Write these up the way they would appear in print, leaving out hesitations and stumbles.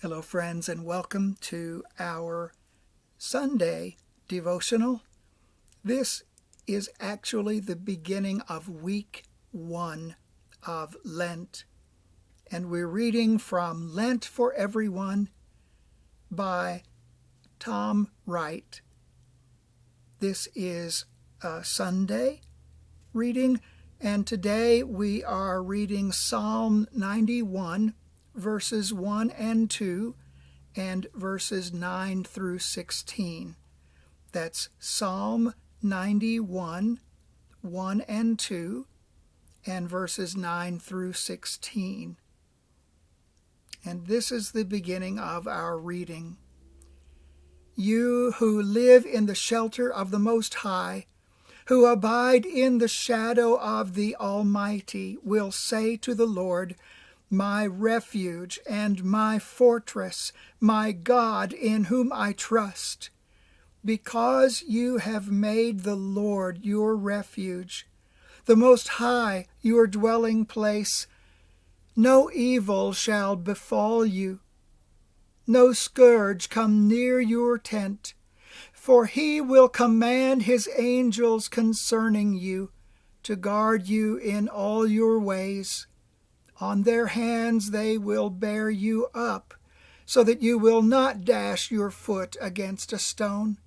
Hello, friends, and welcome to our Sunday devotional. This is actually the beginning of week 1 of Lent, and we're reading from Lent For Everyone by Tom Wright. This is a Sunday reading, and today we are reading Psalm 91, verses 1 and 2, and verses 9 through 16. That's Psalm 91, 1 and 2, and verses 9 through 16. And this is the beginning of our reading. You who live in the shelter of the Most High, who abide in the shadow of the Almighty, will say to the Lord, my refuge and my fortress, my God in whom I trust. Because you have made the Lord your refuge, the Most High your dwelling place, no evil shall befall you, no scourge come near your tent. For he will command his angels concerning you, to guard you in all your ways. On their hands they will bear you up, so that you will not dash your foot against a stone.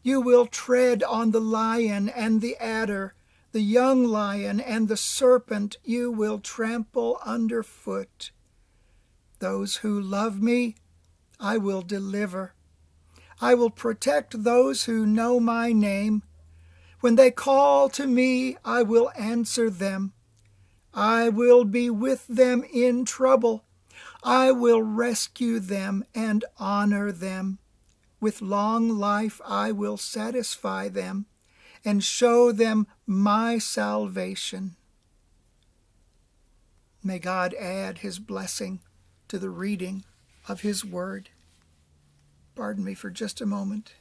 You will tread on the lion and the adder, the young lion and the serpent you will trample underfoot. Those who love me, I will deliver. I will protect those who know my name. When they call to me, I will answer them. I will be with them in trouble. I will rescue them and honor them. With long life I will satisfy them and show them my salvation. May God add his blessing to the reading of his word. Pardon me for just a moment.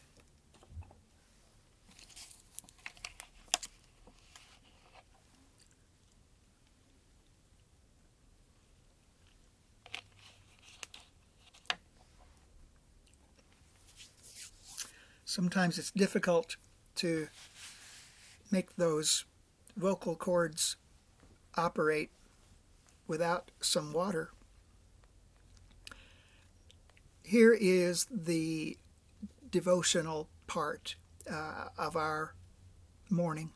Sometimes it's difficult to make those vocal cords operate without some water. Here is the devotional part of our morning.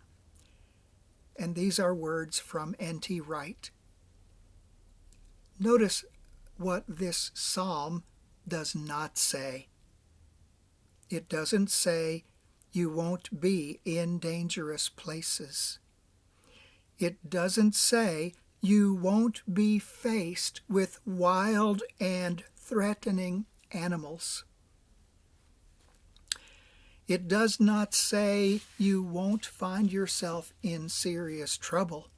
And these are words from N.T. Wright. Notice what this psalm does not say. It doesn't say you won't be in dangerous places. It doesn't say you won't be faced with wild and threatening animals. It does not say you won't find yourself in serious trouble.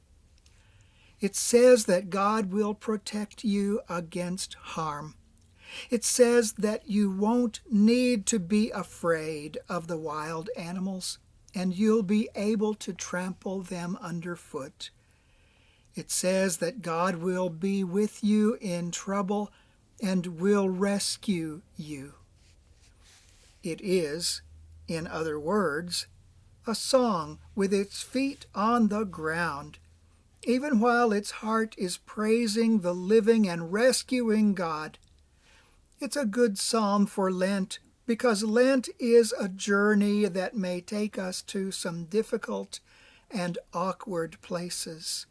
It says that God will protect you against harm. It says that you won't need to be afraid of the wild animals, and you'll be able to trample them underfoot. It says that God will be with you in trouble and will rescue you. It is, in other words, a song with its feet on the ground, even while its heart is praising the living and rescuing God. It's a good psalm for Lent because Lent is a journey that may take us to some difficult and awkward places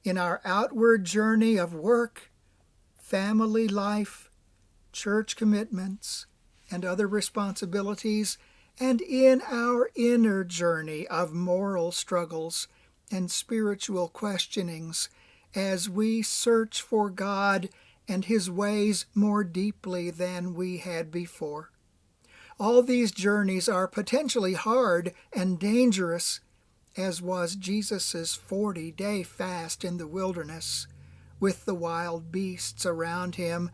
in our outward journey of work, family life, church commitments, and other responsibilities, and in our inner journey of moral struggles and spiritual questionings as we search for God and his ways more deeply than we had before. All these journeys are potentially hard and dangerous, as was Jesus' 40-day fast in the wilderness, with the wild beasts around him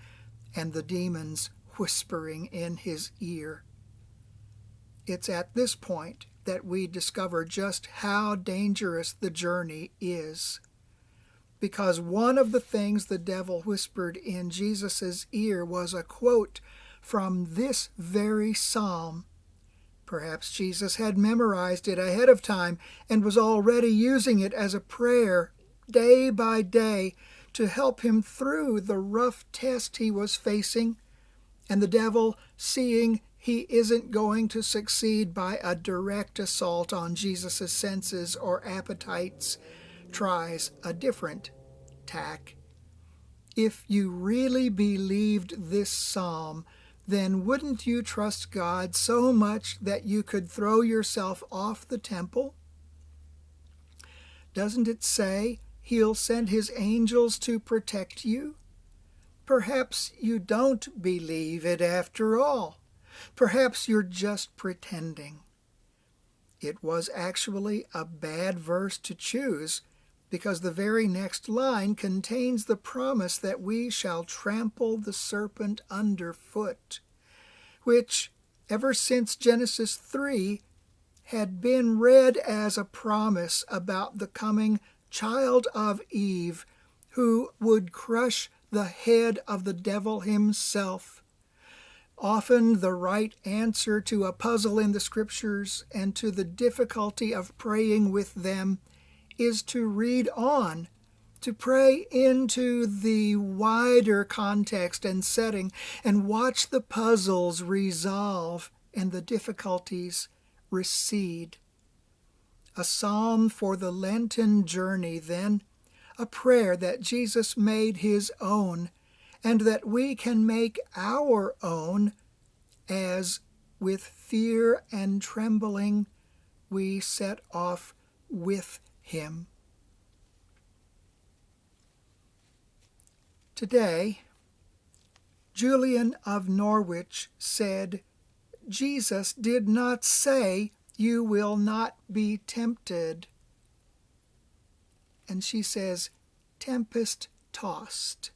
and the demons whispering in his ear. It's at this point that we discover just how dangerous the journey is. because one of the things the devil whispered in Jesus' ear was a quote from this very psalm. Perhaps Jesus had memorized it ahead of time and was already using it as a prayer day by day to help him through the rough test he was facing. And the devil, seeing he isn't going to succeed by a direct assault on Jesus' senses or appetites, tries a different tack. If you really believed this psalm, then wouldn't you trust God so much that you could throw yourself off the temple? Doesn't it say He'll send His angels to protect you? Perhaps you don't believe it after all. Perhaps you're just pretending. It was actually a bad verse to choose, because the very next line contains the promise that we shall trample the serpent underfoot, which, ever since Genesis 3, had been read as a promise about the coming child of Eve who would crush the head of the devil himself. Often the right answer to a puzzle in the Scriptures and to the difficulty of praying with them is to read on, to pray into the wider context and setting, and watch the puzzles resolve and the difficulties recede. A psalm for the Lenten journey, then, a prayer that Jesus made His own, and that we can make our own as, with fear and trembling, we set off with Him. Today, Julian of Norwich said, Jesus did not say, "You will not be tempted." And she says, tempest-tossed.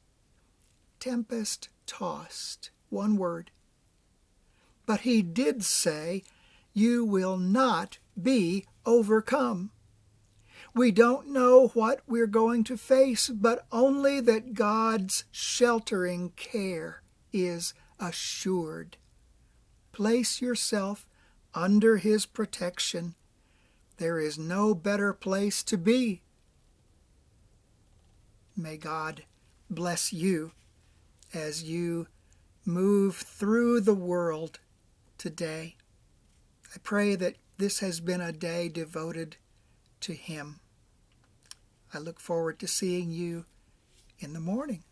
Tempest-tossed. One word. But He did say, you will not be overcome. We don't know what we're going to face, but only that God's sheltering care is assured. Place yourself under His protection. There is no better place to be. May God bless you as you move through the world today. I pray that this has been a day devoted to Him. I look forward to seeing you in the morning.